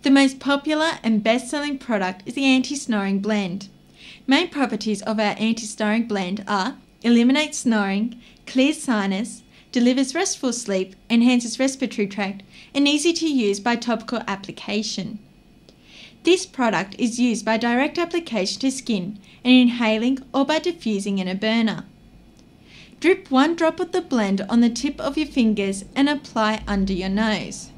The most popular and best-selling product is the anti-snoring blend. Main properties of our anti-snoring blend are eliminates snoring, clears sinus, delivers restful sleep, enhances respiratory tract, and easy to use by topical application. This product is used by direct application to skin and inhaling or by diffusing in a burner. Drip 1 drop of the blend on the tip of your fingers and apply under your nose.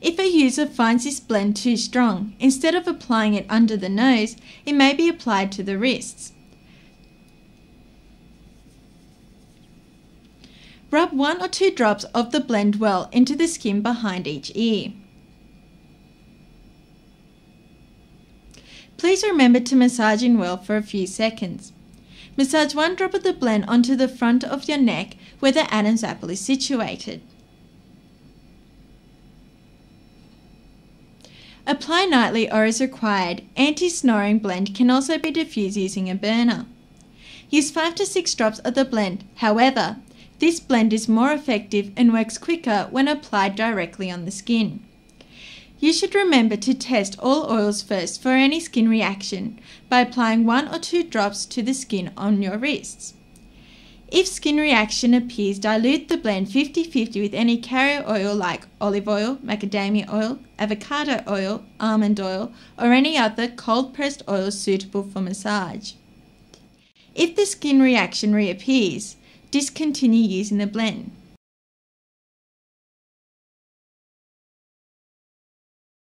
If a user finds this blend too strong, instead of applying it under the nose, it may be applied to the wrists. Rub 1 or 2 drops of the blend well into the skin behind each ear. Please remember to massage in well for a few seconds. Massage 1 drop of the blend onto the front of your neck where the Adam's apple is situated. Apply nightly or as required. Anti-snoring blend can also be diffused using a burner. Use 5 to 6 drops of the blend. However, this blend is more effective and works quicker when applied directly on the skin. You should remember to test all oils first for any skin reaction by applying 1 or 2 drops to the skin on your wrists. If skin reaction appears, dilute the blend 50-50 with any carrier oil like olive oil, macadamia oil, avocado oil, almond oil, or any other cold-pressed oil suitable for massage. If the skin reaction reappears, discontinue using the blend.